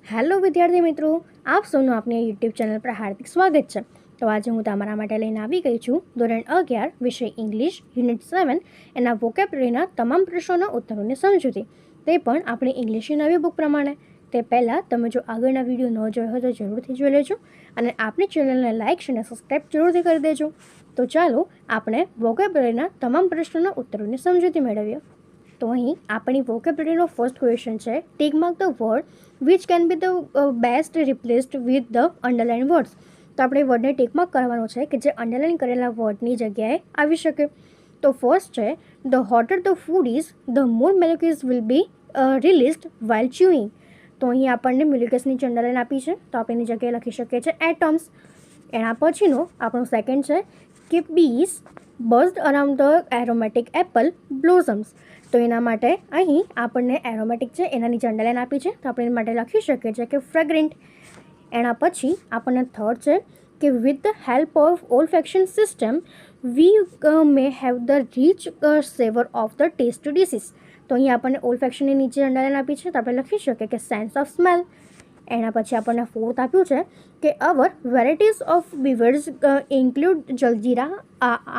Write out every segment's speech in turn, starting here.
Hello વિદ્યાર્થી મિત્રો, આપ સૌનું આપણી યુટ્યુબ ચેનલ પર હાર્દિક સ્વાગત છે. તો આજે હું તમારા માટે લઈને આવી ગઈ છું ધોરણ 11 વિષય ઇંગ્લિશ યુનિટ 7 એના વોકેબ્યુલરીના તમામ પ્રશ્નોના ઉત્તરોની સમજૂતી, તે પણ આપણી ઇંગ્લિશની નવી બુક પ્રમાણે. તે પહેલાં તમે જો આગળના વિડીયો ન જોયો હોય તો જરૂરથી જોઈ લેજો અને આપણી ચેનલને લાઇક અને સબસ્ક્રાઈબ જરૂરથી કરી દેજો. તો ચાલો આપણે વોકેબ્યુલરીના તમામ પ્રશ્નોના ઉત્તરોની સમજૂતી મેળવીએ. તો અહીં આપણી વોકેબ્યુલરીનો ફર્સ્ટ ક્વેશ્ચન છે, tick mark the word which can be the best replaced with the underline words. તો આપણે વર્ડને ટિક માર્ક કરવાનો છે કે જે અંડરલાઇન કરેલા વર્ડની જગ્યાએ આવી શકે. તો ફર્સ્ટ છે, the હોટર the food is the more molecules will be released while chewing. તો અહીં આપણને મોલિક્યુલ્સની જે અંડરલાઇન આપી છે તો આપણે એની જગ્યાએ લખી શકીએ છીએ એટમ્સ. એના પછીનો આપણો સેકન્ડ છે કે bees buzzed around the aromatic apple blossoms. તો એના માટે અહીં આપણને એરોમેટિક છે એના નીચે અંડરલાઇન આપી છે તો આપણે એના માટે લખી શકીએ છીએ કે ફ્રેગ્રન્ટ. એના પછી આપણને થર્ડ છે કે with the help of olfaction system we may have the rich savour of the tasty dishes. તો અહીં આપણને ઓલ્ફેક્શનની નીચે અંડરલાઇન આપી છે તો આપણે લખી શકીએ કે સેન્સ ઓફ સ્મેલ. એના પછી આપણને ફોર્થ આપ્યું છે કે our varieties of beavers include jaljeera,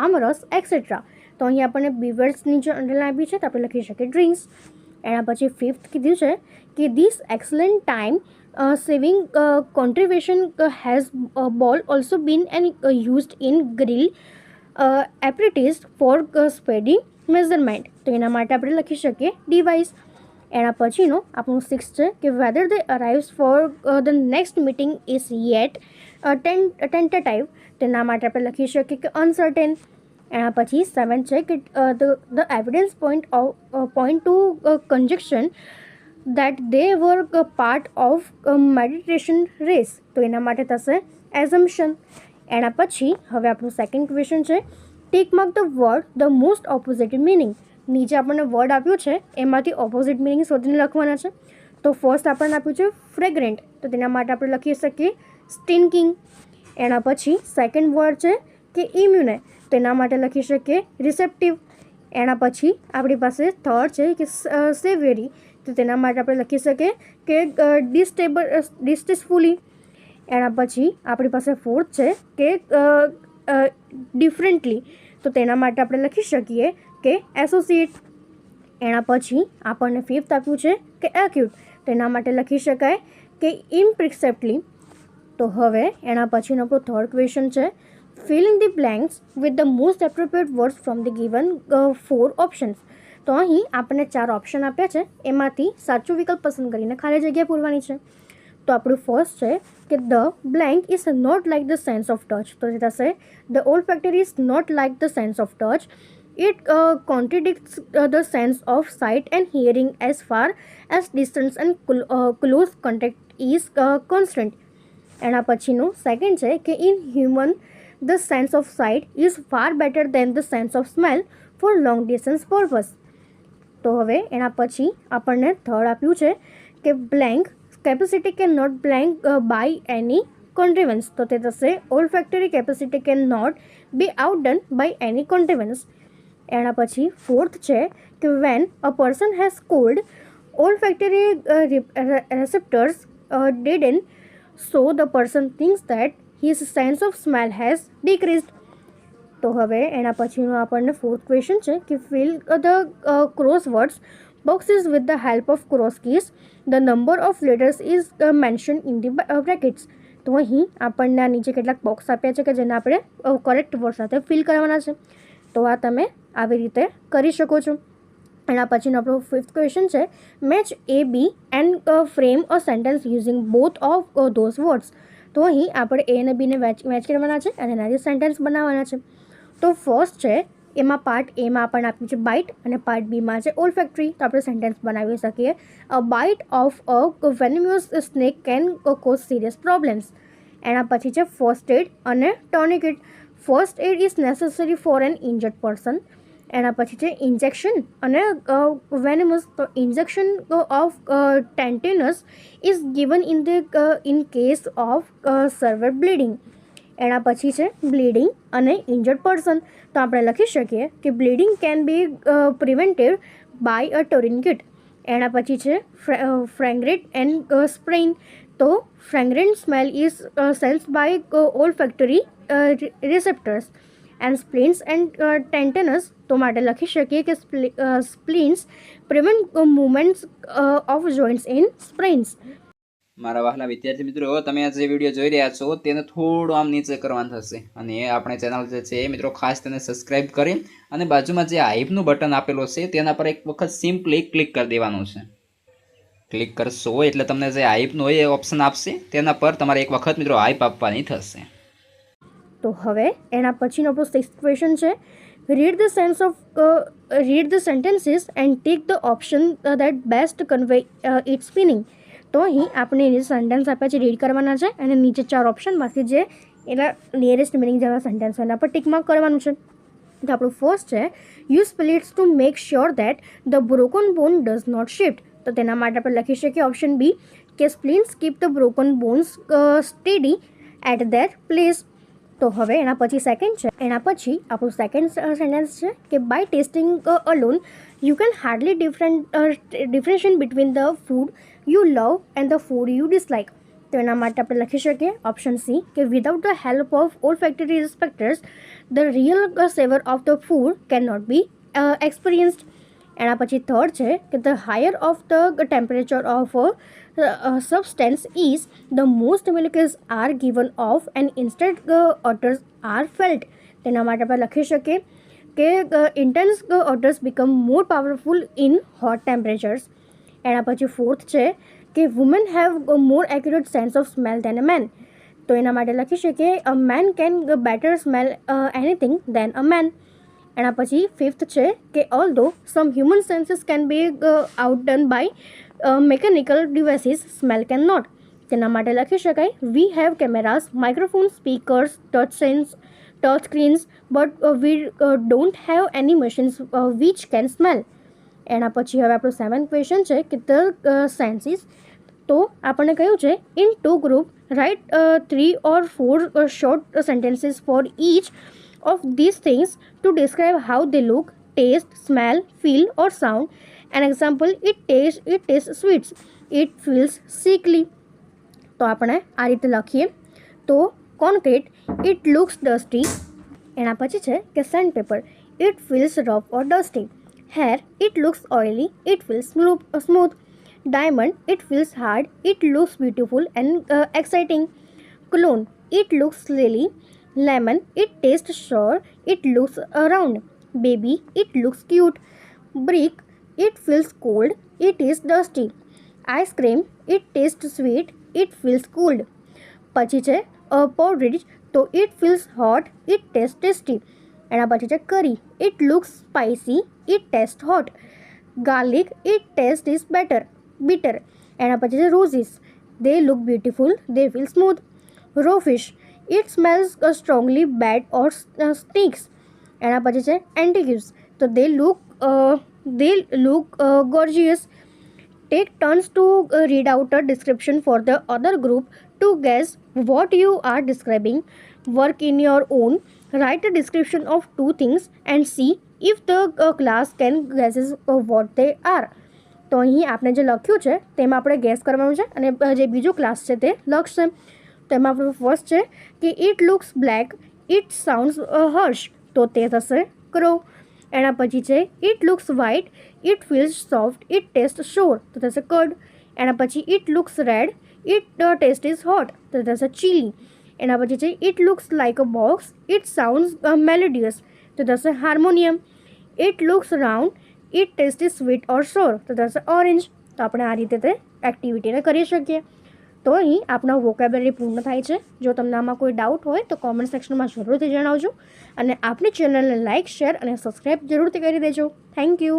aamras etcetera. તો અહીં આપણને બીવર્સની જે અંડરલાઇન આપી છે તો આપણે લખી શકીએ ડ્રિંક્સ. એના પછી ફિફ્થ કીધું છે કે this excellent time saving contribution has ball also been and used in grill apparatus for speeding measurement. તો એના માટે આપણે લખી શકીએ ડિવાઇસ. એના પછીનો આપણું સિક્સ છે કે weather they arrives for the next meeting is yet tentative. તેના માટે આપણે લખી શકીએ કે અનસર્ટેન. એના પછી સેવન છે કે the evidence point to conjunction that they were part of meditation race. તો એના માટે થશે એઝમ્પશન. એના પછી હવે આપણું સેકન્ડ ક્વેશ્ચન છે, tick mark the word the most opposite meaning. નીચે આપણને વર્ડ આપ્યું છે એમાંથી ઓપોઝિટ મિનિંગ શોધીને લખવાના છે. તો ફર્સ્ટ આપણને આપ્યું છે ફ્રેગ્રન્ટ, તો તેના માટે આપણે લખી શકીએ સ્ટિન્કિંગ. એના પછી સેકન્ડ વર્ડ છે કે ઇમ્યુને, તેના માટે લખી શકીએ રિસેપ્ટિવ. એના પછી આપણી પાસે થર્ડ છે કે સેવિયરી, તો તેના માટે આપણે લખી શકીએ કે ડિસ્ટેસ્ટફુલી. એના પછી આપણી પાસે ફોર્થ છે કે ડિફરન્ટલી, તો તેના માટે આપણે લખી શકીએ કે એસોસિએટ. એના પછી આપણને ફિફ્થ આપ્યું છે કે એક્યુટ, તેના માટે લખી શકાય કે ઇમ્પ્રિસેપ્ટલી. તો હવે એના પછીનો આપણો થર્ડ ક્વેશ્ચન છે, filling the blanks with the most appropriate words from the given 4 options. તો અહીં આપણને 4 ઓપ્શન આપ્યા છે, એમાંથી સાચો વિકલ્પ પસંદ કરીને ખાલી જગ્યા પૂરવાની છે. તો આપણું ફર્સ્ટ છે કે the blank is not like the sense of touch. તો તે થશે the olfactory is not like the sense of touch. It contradicts the sense of sight and hearing as far as distance and close contact is constant. એના પછીનું second છે કે in human the sense of sight is far better than the sense of smell for long distance purpose. તો હવે એના પછી આપણને third આપ્યું છે કે blank capacity can not blank by any contrivance. તો તે થશે olfactory capacity can not be outdone by any contrivance. એના પછી ફોર્થ છે કે when a person has cold olfactory receptors deaden, so the person thinks that his sense of smell has decreased. તો હવે એના પછીનો આપણને ફોર્થ ક્વેશ્ચન છે કે fill the crosswords boxes with the help of cross keys. The number of letters is mentioned in the brackets. તો અહીં આપણને આ નીચે કેટલાક બોક્સ આપ્યા છે કે જેને આપણે કરેક્ટ વર્ડ સાથે ફિલ કરવાના છે. તો આ તમે આવી રીતે કરી શકો છો. એના પછીનો આપણો ફિફ્થ ક્વેશ્ચન છે, match A B and frame a sentence using both of those words. તો અહીં આપણે એ અને બીને મેચ કરવાના છે અને એનાથી સેન્ટેન્સ બનાવવાના છે. તો ફર્સ્ટ છે એમાં પાર્ટ એમાં આપણને આપ્યું છે બાઇટ અને પાર્ટ બીમાં છે ઓલ્ફેક્ટરી. તો આપણે સેન્ટેન્સ બનાવી શકીએ, a bite of a venomous snake can cause serious problems. એના પછી છે ફર્સ્ટ એડ અને tourniquet. First aid is necessary for an injured person. એના પછી છે ઇન્જેક્શન અને વેનમસ. તો injection of tetanus is given in case of severe bleeding. એના પછી છે બ્લીડિંગ અને ઇન્જર્ડ પર્સન. તો આપણે લખી શકીએ કે bleeding can be prevented by a tourniquet. એના પછી છે ફ્રેગ્રન્ટ એન્ડ સ્પ્રેઇન. તો fragrant smell is sense by olfactory receptors. And splints and tetanus, તો માટે લખી શકીએ કે splints prevent movements of joints in sprains. મારા વહાલા વિદ્યાર્થી મિત્રો, તમે આ જે વિડીયો જોઈ રહ્યા છો તેને થોડું આમ નીચે કરવાનું થશે, અને એ આપણે ચેનલ જે છે એ મિત્રો ખાસ તેને સબસ્ક્રાઈબ કરી અને બાજુમાં જે હાઈપનું બટન આપેલું છે તેના પર એક વખત સિમ્પલી ક્લિક કરી દેવાનું છે. ક્લિક કરશો એટલે તમને જે હાઈપનું હોય એ ઓપ્શન આપશે, તેના પર તમારે એક વખત મિત્રો હાઈપ આપવાની થશે. તો હવે એના પછીનો આપણો 6th ક્વેશ્ચન છે, read the sentences and tick the option that best convey its meaning. તો અહીં આપણે જે સેન્ટેન્સ આપ્યા છે રીડ કરવાના છે, અને નીચે 4 ઓપ્શનમાંથી જે એના નિયરેસ્ટ મિનિંગ જેવા સેન્ટેન્સ હોય એના પર ટીક માર્ક કરવાનું છે. તો આપણું ફર્સ્ટ છે, use splints to make sure that the broken bone does not shift. તો તેના માટે આપણે લખી શકીએ ઓપ્શન બી કે splints keep the broken bones steady at their place. તો હવે એના પછી સેકન્ડ છે, એના પછી આપણું સેકન્ડ સેન્ટેન્સ છે કે by tasting alone you can hardly differentiate between the food you love and the food you dislike. તો એના માટે આપણે લખી શકીએ ઓપ્શન સી કે without the help of olfactory receptors the real savour of the food can not be experienced. એના પછી third છે કે the higher of the temperature of substance is the most molecules are given off and instead odors are felt. તેના માટે આપણે લખી શકીએ કે intense odors become more powerful in hot temperatures. એના પછી ફોર્થ છે કે women have a more accurate sense of smell than a man. તો એના માટે લખી શકીએ a man can better smell anything than a man. એના પછી ફિફ્થ છે કે although some human senses can be outdone by mechanical devices, smell cannot. તેના માટે લખી શકાય we have cameras, microphones, speakers, touch screens, but we don't have any machines which can smell. એના પછી હવે આપણું 7th ક્વેશ્ચન છે કે ધ સેન્સીસ. તો આપણને કહ્યું છે in 2 group right 3 or 4 short sentences for each of these things to describe how they look, taste, smell, feel or sound. An example, it tastes sweets, it feels sickly. તો આપણે આ રીતે લખીએ. તો કોન્ક્રીટ it looks dusty. એના પછી છે કે send paper it feels rough or dusty. Hair it looks oily, it feels smooth. Diamond it feels hard, it looks beautiful and exciting. Cologne it looks lily. Lemon it tastes sour, it looks round. Baby it looks cute. Brick it feels cold, it is dusty. Ice cream it tastes sweet, it feels cold. પછી છે porridge, તો it feels hot, it tastes tasty. એના પછી છે curry it looks spicy, it tastes hot. Garlic it tastes is bitter. એના પછી છે roses, they look beautiful, they feel smooth. Raw fish it smells strongly bad or stinks. એના પછી છે antiques, તો they look gorgeous. Take turns to read out a description for the other group to guess what you are describing. Work in your own. Write a description of 2 things and see if the class can guesses what they are. તો અહીં આપણે જે લખ્યું છે તેમાં આપણે gas કરવાનું છે, અને જે બીજો ક્લાસ છે તે લખશે. તો એમાં આપણું ફર્સ્ટ છે કે it looks black, it sounds harsh, તો તે થશે ક્રો. એના પછી છે it looks white, it feels soft, it taste sour, તો થશે કર્ડ. એના પછી it looks red, it taste is hot, તો થશે ચીલી. એના પછી છે it looks like a box, it sounds melodious, તો થશે harmonium. It looks round, it taste is sweet or sour, તો થશે ઓરેન્જ. તો આપણે આ રીતે તે એક્ટિવિટીને કરી શકીએ. તો અહીં આપણો વોકેબ્યુલરી પૂર્ણ થાય છે. જો તમને આમાં કોઈ ડાઉટ હોય તો કોમેન્ટ સેક્શનમાં જરૂરથી જણાવજો, અને આપણી ચેનલને લાઇક, શેર અને સબસ્ક્રાઈબ જરૂરથી કરી દેજો. Thank you.